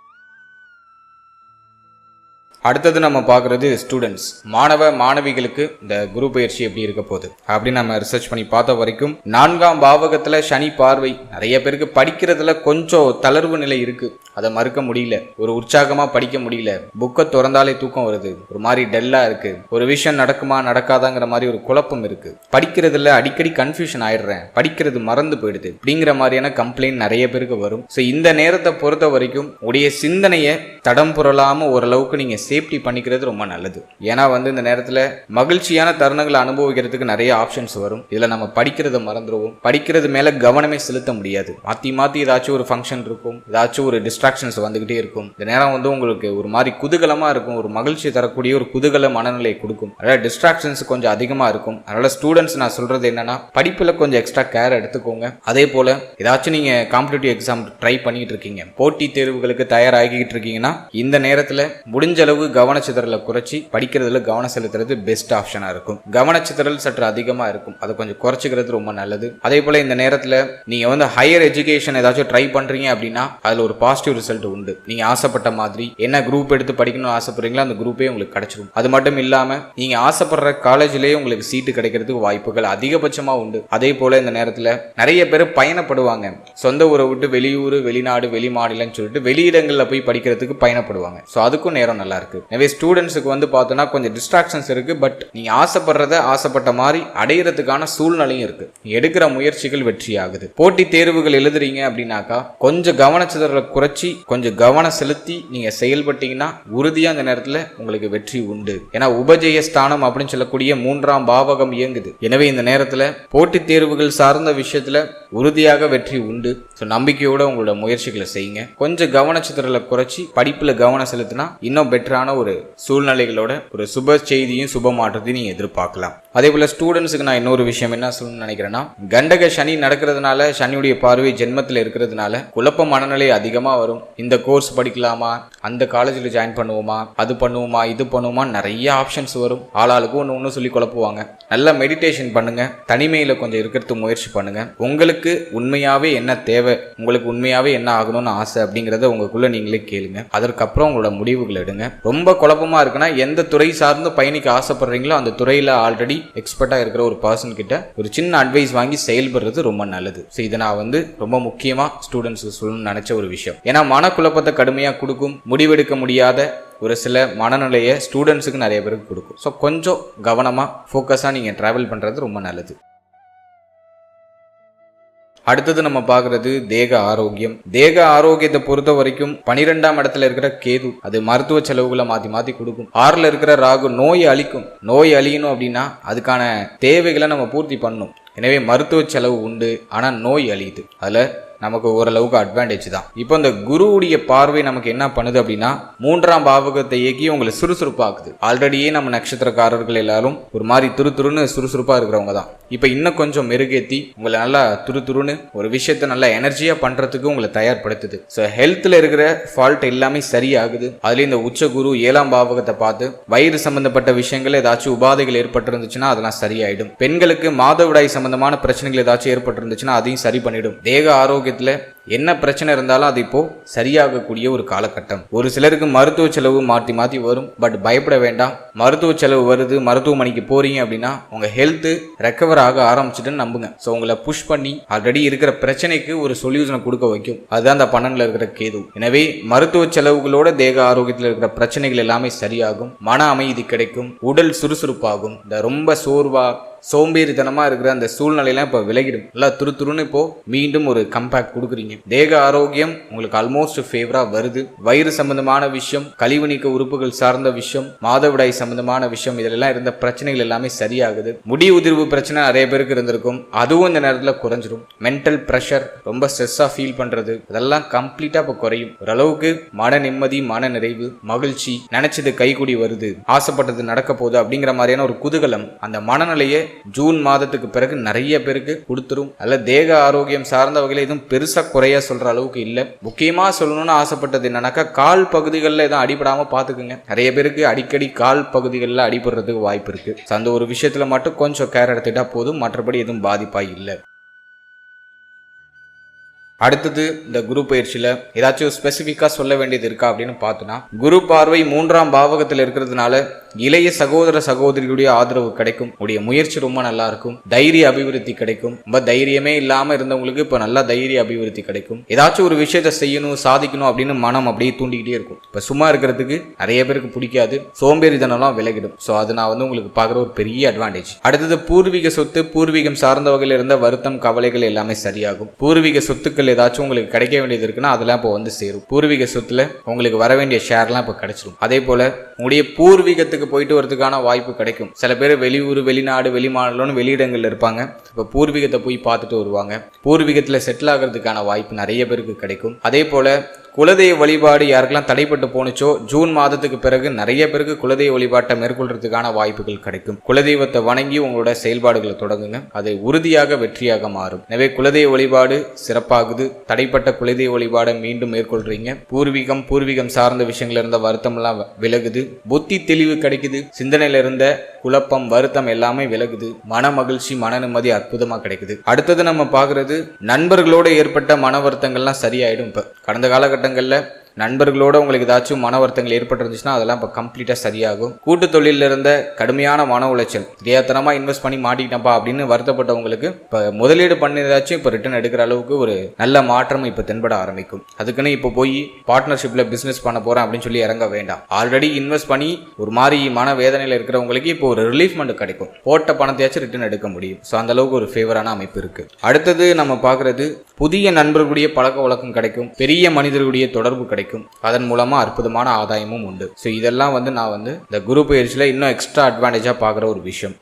அடுத்தது நம்ம பார்க்கறது ஸ்டூடெண்ட்ஸ், மாணவ மாணவிகளுக்கு இந்த குரு பயிற்சி எப்படி இருக்க போகுது அப்படின்னு நம்ம ரிசர்ச் பண்ணி பார்த்த வரைக்கும் 4ஆம் பாவகத்துல சனி பார்வை. நிறைய பேருக்கு படிக்கிறதுல கொஞ்சம் தளர்வு நிலை இருக்கு, அதை மறுக்க முடியல. ஒரு உற்சாகமா படிக்க முடியல, புக்கை திறந்தாலே தூக்கம் வருது, ஒரு மாதிரி டெல்லா இருக்கு, ஒரு விஷயம் நடக்குமா நடக்காதாங்கிற மாதிரி ஒரு குழப்பம் இருக்கு, படிக்கிறதுல அடிக்கடி கன்ஃபியூஷன் ஆயிடுறேன், படிக்கிறது மறந்து போயிடுது அப்படிங்கிற மாதிரியான கம்ப்ளைண்ட் நிறைய பேருக்கு வரும். ஸோ இந்த நேரத்தை பொறுத்த வரைக்கும் உடைய சிந்தனையை தடம் புரளாம ஓரளவுக்கு நீங்க சேஃப்டி பண்ணிக்கிறது ரொம்ப நல்லது. ஏன்னா இந்த நேரத்துல மகிழ்ச்சியான தருணங்களை அனுபவிக்கிறதுக்கு நிறைய ஆப்ஷன்ஸ் வரும். இதுல நம்ம படிக்கிறத மறந்துடுவோம். படிக்கிறது மேல கவனமே செலுத்த முடியாது. மாத்தி ஏதாச்சும் ஒரு ஃபங்க்ஷன் இருக்கும், ஏதாச்சும் ஒரு டிஸ்ட்ராக்ஷன்ஸ் வந்துகிட்டே இருக்கும். இந்த நேரம் உங்களுக்கு ஒரு மாதிரி குதூகலமா இருக்கும், ஒரு மகிழ்ச்சி தரக்கூடிய ஒரு குதூகல மனநிலை கொடுக்கும். அதனால டிஸ்ட்ராக்ஷன்ஸ் கொஞ்சம் அதிகமா இருக்கும். அதனால ஸ்டூடெண்ட்ஸ் நான் சொல்றது என்னன்னா படிப்புல கொஞ்சம் எக்ஸ்ட்ரா கேர் எடுத்துக்கோங்க. அதே போல ஏதாச்சும் நீங்க காம்படிட்டிவ் எக்ஸாம் ட்ரை பண்ணிட்டு இருக்கீங்க, போட்டி தேர்வுகளுக்கு தயாராகிட்டு இருக்கீங்கன்னா இந்த நேரத்துல முடிஞ்ச அளவு கவனச்சிதறலை குறைச்சி படிக்கிறதுல கவனம் செலுத்துறது பெஸ்ட் ஆப்ஷனா இருக்கும். கவனச்சிதறல் சற்று அதிகமா இருக்கும், அதை கொஞ்சம் குறைச்சிக்கிறது ரொம்ப நல்லது. அதே போல இந்த நேரத்துல நீங்க ஹையர் எஜுகேஷன் ஏதாச்சும் ட்ரை பண்றீங்க அப்படின்னா அதுல ஒரு பாசிட்டிவ் ரிசல்ட் உண்டு. நீங்க ஆசைப்பட்ட மாதிரி என்ன குரூப் எடுத்து படிக்கணும்னு ஆசைப்படுறீங்களோ அந்த குரூப்பே உங்களுக்கு கிடைச்சிடும். அது மட்டும் இல்லாம நீங்க ஆசைப்படுற காலேஜ்லயே உங்களுக்கு சீட்டு கிடைக்கிறதுக்கு வாய்ப்புகள் அதிகபட்சமா உண்டு. அதே போல இந்த நேரத்துல நிறைய பேர் பயணப்படுவாங்க. சொந்த ஊரை விட்டு வெளியூர், வெளிநாடு, வெளி மாநிலம்னு சொல்லிட்டு வெளியிடங்கள்ல போய் படிக்கிறதுக்கு பயணப்படுவாங்க. ஸோ அதுக்கும் நேரம் நல்லா இருக்கு. இருக்கு. எனவே ஸ்டூடெண்ட்ஸுக்கு வந்து பார்த்தோன்னா கொஞ்சம் டிஸ்ட்ராக்ஷன்ஸ் இருக்கு. பட் நீங்க ஆசைப்பட்ட மாதிரி அடையிறதுக்கான சூழ்நிலையும் இருக்கு. எடுக்கிற முயற்சிகள் வெற்றி ஆகுது. போட்டி தேர்வுகள் எழுதுறீங்க அப்படின்னாக்கா கொஞ்சம் கவனச்சிதறலை குறைச்சி கொஞ்சம் கவனம் செலுத்தி நீங்க செயல்பட்டீங்கன்னா உறுதியா அந்த நேரத்தில் உங்களுக்கு வெற்றி உண்டு. ஏன்னா உபஜய ஸ்தானம் அப்படின்னு சொல்லக்கூடிய 3ஆம் பாவகம் இயங்குது. எனவே இந்த நேரத்தில் போட்டித் தேர்வுகள் சார்ந்த விஷயத்துல உறுதியாக வெற்றி உண்டு. ஸோ நம்பிக்கையோட உங்களோட முயற்சிகளை செய்யுங்க. கொஞ்சம் கவனச்சிதறலை குறைச்சி படிப்புல கவனம் செலுத்தினா இன்னும் பெட்டரான ஒரு சூழ்நிலைகளோட ஒரு சுப செய்தியும் சுப மாற்றத்தையும் நீங்க எதிர்பார்க்கலாம். அதே போல ஸ்டூடெண்ட்ஸுக்கு நான் இன்னொரு விஷயம் என்ன சொல்லணும்னு நினைக்கிறேன்னா, கண்டக சனி நடக்கிறதுனால, சனியுடைய பார்வை ஜென்மத்தில் இருக்கிறதுனால குழப்ப மனநிலை அதிகமா வரும். இந்த கோர்ஸ் படிக்கலாமா, அந்த காலேஜில் ஜாயின் பண்ணுவோமா, அது பண்ணுவோமா, இது பண்ணுவோமா, நிறைய ஆப்ஷன்ஸ் வரும். ஆளாளுக்கு ஒன்று சொல்லி குழப்புவாங்க. நல்லா மெடிடேஷன் பண்ணுங்க. தனிமையில கொஞ்சம் இருக்கிறதுக்கு முயற்சி பண்ணுங்க. உங்களுக்கு உண்மையாவே என்ன தேவை, உங்களுக்கு உண்மையாவே என்ன ஆகணும்னு ஆசை அப்படிங்கறத உங்களுக்குள்ள நீங்களே கேளுங்க. அதற்கப்புறம் உங்களோட முடிவுகள் எடுங்க. ரொம்ப குழப்பமா இருக்குன்னா எந்த துறை சார்ந்து பயணிக்க ஆசைப்படுறீங்களோ அந்த துறையில ஆல்ரெடி எக்ஸ்பர்ட்டா இருக்கிற ஒரு பர்சன் கிட்ட ஒரு சின்ன அட்வைஸ் வாங்கி செயல்படுறது ரொம்ப நல்லது. ஸோ இதை நான் வந்து ரொம்ப முக்கியமா ஸ்டூடெண்ட்ஸுக்கு சொல்லணும்னு நினைச்ச ஒரு விஷயம். ஏன்னா மனக்குழப்பத்தை கடுமையா கொடுக்கும். முடிவெடுக்க முடியாத ஒரு சில மனநிலையை ஸ்டூடெண்ட்ஸுக்கு நிறைய பேருக்கு கொடுக்கும். ஸோ கொஞ்சம் கவனமாக ஃபோக்கஸாக நீங்கள் ட்ராவல் பண்ணுறது ரொம்ப நல்லது. அடுத்தது நம்ம பார்க்கறது தேக ஆரோக்கியம். தேக ஆரோக்கியத்தை பொறுத்த வரைக்கும் 12ஆம் இடத்துல இருக்கிற கேது அது மருத்துவ செலவுகளை மாற்றி கொடுக்கும். 6ல் இருக்கிற ராகு நோய் அழிக்கும். நோய் அழியணும் அப்படின்னா அதுக்கான தேவைகளை நம்ம பூர்த்தி பண்ணணும். எனவே மருத்துவ செலவு உண்டு, ஆனால் நோய் அழியுது. அதில் நமக்கு ஓரளவுக்கு அட்வான்டேஜ் தான். இப்போ இந்த குருவுடைய பார்வை நமக்கு என்ன பண்ணுது அப்படின்னா 3ஆம் பாவகத்தை இயக்கி உங்களை சுறுசுறுப்பாக்குது. ஆல்ரெடியே நம்ம நட்சத்திரக்காரர்கள் எல்லாரும் ஒரு மாதிரி துருன்னு சுறுசுறுப்பா இருக்கிறவங்க தான். இப்போ இன்னும் கொஞ்சம் மெருகேற்றி உங்களை நல்லா துருன்னு ஒரு விஷயத்த நல்லா எனர்ஜியா பண்றதுக்கு உங்களை தயார்படுத்துது. ஸோ ஹெல்த்ல இருக்கிற ஃபால்ட் எல்லாமே சரியாகுது. அதுல இந்த உச்ச குரு 7ஆம் பாவகத்தை பார்த்து வயிறு சம்பந்தப்பட்ட விஷயங்கள் ஏதாச்சும் உபாதைகள் ஏற்பட்டிருந்துச்சுன்னா அதெல்லாம் சரியாயிடும். பெண்களுக்கு மாதவிடாய் சம்பந்தமான பிரச்சனைகள் ஏதாச்சும் ஏற்பட்டிருந்துச்சுன்னா அதையும் சரி பண்ணிடும். தேக ஆரோக்கியத்துல என்ன பிரச்சனை இருந்தாலும் அது இப்போ சரியாகக்கூடிய ஒரு காலகட்டம். ஒரு சிலருக்கு மருத்துவ செலவு மாற்றி வரும். பட் பயப்பட வேண்டாம். மருத்துவ செலவு வருது, மருத்துவமனைக்கு போறீங்க அப்படின்னா உங்க ஹெல்த் ரெக்கவர் ஆக ஆரம்பிச்சுட்டுன்னு நம்புங்க. ஸோ உங்களை புஷ் பண்ணி ஆல்ரெடி இருக்கிற பிரச்சனைக்கு ஒரு சொல்யூஷனை கொடுக்க வைக்கும். அதுதான் அந்த 12ல் இருக்கிற கேது. எனவே மருத்துவ செலவுகளோட தேக ஆரோக்கியத்தில் இருக்கிற பிரச்சனைகள் எல்லாமே சரியாகும். மன அமைதி கிடைக்கும். உடல் சுறுசுறுப்பாகும். இந்த ரொம்ப சோர்வா சோம்பேறித்தனமா இருக்கிற அந்த சூழ்நிலையெல்லாம் இப்போ விலகிடும். நல்லா துருன்னு இப்போ மீண்டும் ஒரு கம்பேக்ட் கொடுக்குறீங்க. தேக ஆரோக்கியம் உங்களுக்கு ஆல்மோஸ்ட் ஃபேவரா வருது. வயிறு சம்பந்தமான விஷயம், கழிவு நீக்க உறுப்புகள் சார்ந்த விஷயம், மாதவிடாய் சம்பந்தமான விஷயம், இதெல்லாம் இருந்த பிரச்சனைகள் எல்லாமே சரியாகுது. முடி உதிர்வு பிரச்சனை நிறைய பேருக்கு இருந்திருக்கும். அதுவும் இந்த நேரத்தில் குறைஞ்சிடும். மென்டல் ப்ரெஷர், ரொம்ப ஸ்ட்ரெஸ்ஸா ஃபீல் பண்றது, அதெல்லாம் கம்ப்ளீட்டா இப்போ குறையும். ஓரளவுக்கு மன நிம்மதி, மன நிறைவு, மகிழ்ச்சி, நினைச்சது கைகூடி வருது, ஆசைப்பட்டது நடக்க போகுது அப்படிங்கிற மாதிரியான ஒரு குதூகலம் அந்த மனநிலையை ஜூன் மாதத்துக்கு பிறகு நிறைய பேருக்கு கொடுத்துரும். அல்ல தேக ஆரோக்கியம் சார்ந்த வகையில் எதுவும் பெருசா குறையா சொல்ற அளவுக்கு இல்ல. முக்கியமா சொல்லணும்னு ஆசைப்பட்டது என்னன்னாக்கா கால் பகுதிகளில் எதுவும் அடிபடாம பாத்துக்குங்க. நிறைய பேருக்கு அடிக்கடி கால் பகுதிகளில் அடிபடுறதுக்கு வாய்ப்பு இருக்கு. அந்த ஒரு விஷயத்துல மட்டும் கொஞ்சம் கேர் எடுத்துட்டா போதும். மற்றபடி எதுவும் பாதிப்பா இல்லை. அடுத்தது இந்த குரு பயிற்சியில ஏதாச்சும் ஸ்பெசிபிக்கா சொல்ல வேண்டியது இருக்கா அப்படின்னு பார்த்தோம்னா, குரு பார்வை 3ஆம் பாவகத்தில் இருக்கிறதுனால இளைய சகோதர சகோதரிகளுடைய ஆதரவு கிடைக்கும். உடைய முயற்சி ரொம்ப நல்லா இருக்கும். தைரிய அபிவிருத்தி கிடைக்கும். ரொம்ப தைரியமே இல்லாம இருந்தவங்களுக்கு இப்ப நல்லா தைரிய அபிவிருத்தி கிடைக்கும். ஏதாச்சும் ஒரு விஷயத்த செய்யணும், சாதிக்கணும் அப்படின்னு மனம் அப்படியே தூண்டிக்கிட்டே இருக்கும். இப்ப சும்மா இருக்கிறதுக்கு நிறைய பேருக்கு பிடிக்காது. சோம்பேறித்தனம்லாம் விலகிடும். ஸோ அது நான் உங்களுக்கு பார்க்குற ஒரு பெரிய அட்வான்டேஜ். அடுத்தது பூர்வீக சொத்து, பூர்வீகம் சார்ந்த வகையில் இருந்த வருத்தம், கவலைகள் எல்லாமே சரியாகும். பூர்வீக சொத்துக்கள் ஏதாச்சும் உங்களுக்கு கிடைக்க வேண்டியது இருக்குன்னா அதெல்லாம் இப்போ வந்து சேரும். பூர்வீக சொத்துல உங்களுக்கு வர வேண்டிய ஷேர்லாம் இப்போ கிடைச்சிடும். அதே போல உங்களுடைய பூர்வீகத்துக்கு போயிட்டு வரதுக்கான வாய்ப்பு கிடைக்கும். சில பேர் வெளியூர், வெளிநாடு, வெளிமாநிலம்னு வெளியிடங்கள்ல இருப்பாங்க. இப்போ பூர்வீகத்தை போய் பார்த்துட்டு வருவாங்க. பூர்வீகத்துல செட்டில் ஆகிறதுக்கான வாய்ப்பு நிறைய பேருக்கு கிடைக்கும். அதே போல குலதெய்வ வழிபாடு யாருக்கெல்லாம் தடைப்பட்டு போனுச்சோ ஜூன் மாதத்துக்கு பிறகு நிறைய பேருக்கு குலதெய்வ வழிபாட்டை மேற்கொள்றதுக்கான வாய்ப்புகள் கிடைக்கும். குலதெய்வத்தை வணங்கி உங்களோட செயல்பாடுகளை தொடங்குங்க. அது உறுதியாக வெற்றியாக மாறும். எனவே குலதெய்வ வழிபாடு சிறப்பாகுது. தடைப்பட்ட குலதெய்வ வழிபாடை மீண்டும் மேற்கொள்றீங்க. பூர்வீகம் சார்ந்த விஷயங்கள்ல இருந்த வருத்தம் எல்லாம் விலகுது. புத்தி தெளிவு கிடைக்குது. சிந்தனையில இருந்த குழப்பம், வருத்தம் எல்லாமே விலகுது. மன மகிழ்ச்சி, மன நிம்மதி அற்புதமா கிடைக்குது. அடுத்தது நம்ம பாக்குறது நண்பர்களோட ஏற்பட்ட மன வருத்தங்கள்லாம் சரியாயிடும். இப்ப கடந்த காலகட்டங்கள்ல நண்பர்களோட உங்களுக்கு ஏதாச்சும் மன வருத்தங்கள் ஏற்பட்டிருந்துச்சுன்னா அதெல்லாம் இப்போ கம்ப்ளீட்டாக சரியாகும். கூட்டு தொழிலில் இருந்த கடுமையான மன உளைச்சல், தெரியாதனமா இன்வெஸ்ட் பண்ணி மாட்டிக்கிட்டப்பா அப்படின்னு வருத்தப்பட்டவங்களுக்கு இப்போ முதலீடு பண்ணியதாச்சும் இப்போ ரிட்டர்ன் எடுக்கிற அளவுக்கு ஒரு நல்ல மாற்றம் இப்போ தென்பட ஆரம்பிக்கும். அதுக்குன்னு இப்போ போய் பார்ட்னர்ஷிப்ல பிசினஸ் பண்ண போறேன் அப்படின்னு சொல்லி இறங்க வேண்டாம். ஆல்ரெடி இன்வெஸ்ட் பண்ணி ஒரு மாதிரி மன வேதனையில் இருக்கிறவங்களுக்கு இப்போ ஒரு ரிலீஃப்மெண்ட் கிடைக்கும். போட்ட பணத்தையாச்சும் ரிட்டர்ன் எடுக்க முடியும். ஸோ அந்த அளவுக்கு ஒரு ஃபேவரான அமைப்பு இருக்கு. அடுத்தது நம்ம பார்க்கறது புதிய நண்பர்களுடைய பழக்க வழக்கம் கிடைக்கும், பெரிய மனிதர்களுடைய தொடர்பு கிடைக்கும், அதன் மூலமா அற்புதமான ஆதாயமும் உண்டு. ஸோ இதெல்லாம் நான் இந்த குரு பயிற்சியில் இன்னும் எக்ஸ்ட்ரா அட்வான்டேஜா பார்க்குற ஒரு விஷயம்.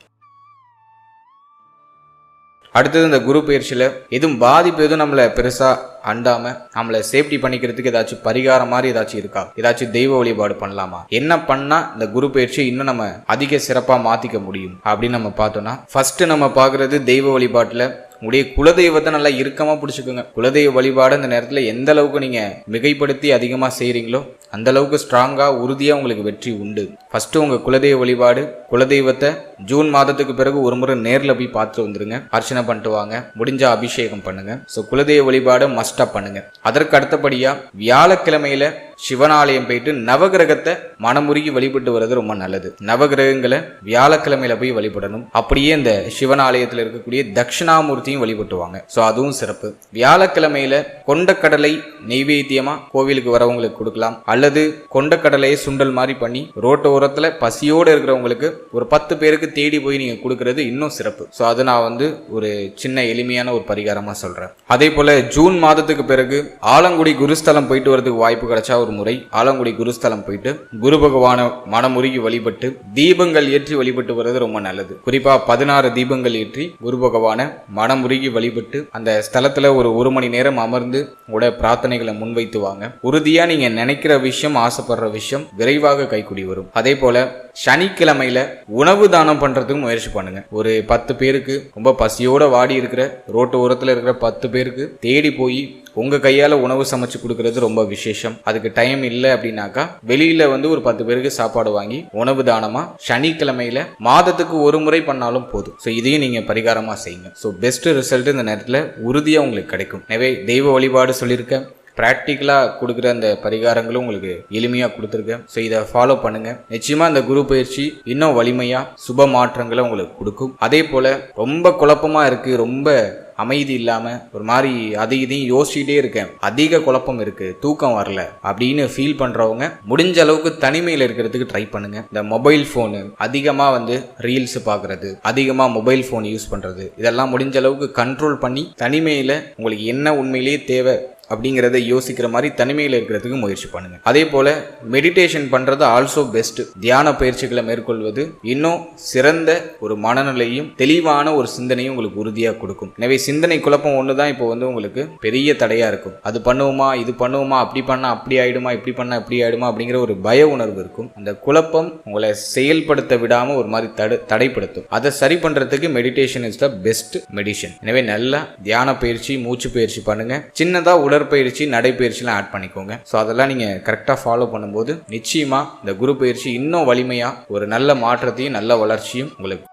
அடுத்தது இந்த குரு பயிற்சியில் எதுவும் பாதிப்பு எதுவும் நம்மளை பெருசா அண்டாம நம்மளை சேஃப்டி பண்ணிக்கிறதுக்கு ஏதாச்சும் பரிகாரம் மாதிரி ஏதாச்சும் இருக்கா? ஏதாச்சும் தெய்வ வழிபாடு பண்ணலாமா? என்ன பண்ணா இந்த குரு பயிற்சி இன்னும் நம்ம அதிக சிறப்பா மாத்திக்க முடியும் அப்படின்னு நம்ம பார்த்தோம்னா, ஃபர்ஸ்ட் நம்ம பார்க்கறது தெய்வ வழிபாட்டுல உங்களுடைய குலதெய்வத்தை நல்லா இறுக்கமா பிடிச்சுக்கோங்க. குலதெய்வ வழிபாடு இந்த நேரத்தில் எந்த அளவுக்கு நீங்க மிகைப்படுத்தி அதிகமா செய்றீங்களோ அந்த அளவுக்கு ஸ்ட்ராங்கா உறுதியா உங்களுக்கு வெற்றி உண்டு. ஃபர்ஸ்ட் உங்க குலதெய்வ வழிபாடு, குலதெய்வத்தை ஜூன் மாதத்துக்கு பிறகு ஒரு முறை நேரில் போய் பார்த்துட்டு வந்துருங்க. அர்ச்சனை பண்ணிட்டு வாங்க, முடிஞ்சா அபிஷேகம் பண்ணுங்க. ஸோ குலதெய்வ வழிபாடு மஸ்டா பண்ணுங்க. அதற்கு அடுத்தபடியா வியாழக்கிழமையில சிவனாலயம் போயிட்டு நவகிரகத்தை மனமுருகி வழிபட்டு வர்றது ரொம்ப நல்லது. நவகிரகங்களை வியாழக்கிழமையில போய் வழிபடணும். அப்படியே இந்த சிவனாலயத்தில் இருக்கக்கூடிய தட்சிணாமூர்த்தியும் வழிபட்டுவாங்க. ஸோ அதுவும் சிறப்பு. வியாழக்கிழமையில கொண்டக்கடலை நெய்வேத்தியமா கோவிலுக்கு வரவங்களுக்கு கொடுக்கலாம். அல்லது கொண்டக்கடலையை சுண்டல் மாதிரி பண்ணி ரோட்டு ஓரத்துல பசியோடு இருக்கிறவங்களுக்கு ஒரு 10 பேருக்கு தேடி போய் நீங்க கொடுக்கறது இன்னும் சிறப்பு. ஸோ அது நான் ஒரு சின்ன எளிமையான ஒரு பரிகாரமா சொல்றேன். அதே போல ஜூன் மாதத்துக்கு பிறகு ஆலங்குடி குருஸ்தலம் போயிட்டு வரதுக்கு வாய்ப்பு கிடைச்சா ஒரு முறை ஆலங்குடி குருஸ்தலம் போயிட்டு குரு பகவான மனமுருகி வழிபட்டு தீபங்கள் ஏற்றி வழிபட்டு வர்றது ரொம்ப நல்லது. குறிப்பா 16 தீபங்கள் ஏற்றி குரு பகவான மனமுருகி வழிபட்டு அந்த ஸ்தலத்துல ஒரு மணி நேரம் அமர்ந்து உங்களோட பிரார்த்தனைகளை முன்வைத்து வாங்க. உறுதியா நீங்க நினைக்கிற விஷயம், ஆசைப்படுற விஷயம் விரைவாக கைக்கூடி வரும். அதே போல சனிக்கிழமையில உணவு தானம் பண்றதுக்கு முயற்சி பண்ணுங்க. ஒரு 10 பேருக்கு, ரொம்ப பசியோட வாடி இருக்கிற ரோட்டு ஓரத்துல இருக்கிற 10 பேருக்கு தேடி போய் உங்க கையால உணவு சமைச்சு கொடுக்கறது ரொம்ப விசேஷம். அதுக்கு டைம் இல்லை அப்படின்னாக்கா வெளியில ஒரு 10 பேருக்கு சாப்பாடு வாங்கி உணவு தானமா சனிக்கிழமையில மாதத்துக்கு ஒரு முறை பண்ணாலும் போதும். ஸோ இதையும் நீங்க பரிகாரமா செய்யுங்க. ஸோ பெஸ்ட் ரிசல்ட் இந்த நேரத்தில் உறுதியா உங்களுக்கு கிடைக்கும். எனவே தெய்வ வழிபாடு சொல்லியிருக்கேன், ப்ராக்டிக்கலாக கொடுக்குற அந்த பரிகாரங்களும் உங்களுக்கு எளிமையாக கொடுத்துருக்கேன். ஸோ இதை ஃபாலோ பண்ணுங்க. நிச்சயமா இந்த குரு பயிற்சி இன்னும் வலிமையாக சுப மாற்றங்களை உங்களுக்கு கொடுக்கும். அதே போல ரொம்ப குழப்பமா இருக்கு, ரொம்ப அமைதி இல்லாம ஒரு மாதிரி இதையும் யோசிச்சுட்டே இருக்கேன், அதிக குழப்பம் இருக்கு, தூக்கம் வரல அப்படின்னு ஃபீல் பண்றவங்க முடிஞ்ச அளவுக்கு தனிமையில இருக்கிறதுக்கு ட்ரை பண்ணுங்க. இந்த மொபைல் போனு அதிகமா ரீல்ஸ் பாக்குறது, அதிகமா மொபைல் போன் யூஸ் பண்றது, இதெல்லாம் முடிஞ்ச அளவுக்கு கண்ட்ரோல் பண்ணி தனிமையில உங்களுக்கு என்ன உண்மையிலேயே தேவை அப்படிங்கிறத யோசிக்கிற மாதிரி தனிமையில் இருக்கிறதுக்கு முயற்சி பண்ணுங்க. அதே போல மெடிடேஷன் பண்றது ஆல்சோ பெஸ்ட். தியான பயிற்சிகளை மேற்கொள்வது இன்னும் சிறந்த ஒரு மனநிலையும் தெளிவான ஒரு சிந்தனையும் உங்களுக்கு உறுதியாக கொடுக்கும். எனவே சிந்தனை குழப்பம் ஒண்ணுதான் இப்போ உங்களுக்கு பெரிய தடையா இருக்கும். அது பண்ணுவோமா, இது பண்ணுவோமா, அப்படி பண்ணா அப்படி ஆயிடுமா, இப்படி பண்ணா இப்படி ஆயிடுமா அப்படிங்கிற ஒரு பய உணர்வு இருக்கும். அந்த குழப்பம் உங்களை செயல்படுத்த விடாம ஒரு மாதிரி தடைப்படுத்தும். அதை சரி பண்றதுக்கு meditation is the best medicine. எனவே நல்லா தியான பயிற்சி, மூச்சு பயிற்சி பண்ணுங்க. சின்னதா உடற்பயிற்சி, நடைப்பயிற்சிலாம் ஆட் பண்ணிக்கோங்க. ஸோ அதெல்லாம் நீங்கள் கரெக்டாக ஃபாலோ பண்ணும்போது நிச்சயமாக இந்த குரு பயிற்சி இன்னும் வலிமையாக ஒரு நல்ல மாற்றத்தையும் நல்ல வளர்ச்சியும் உங்களுக்கு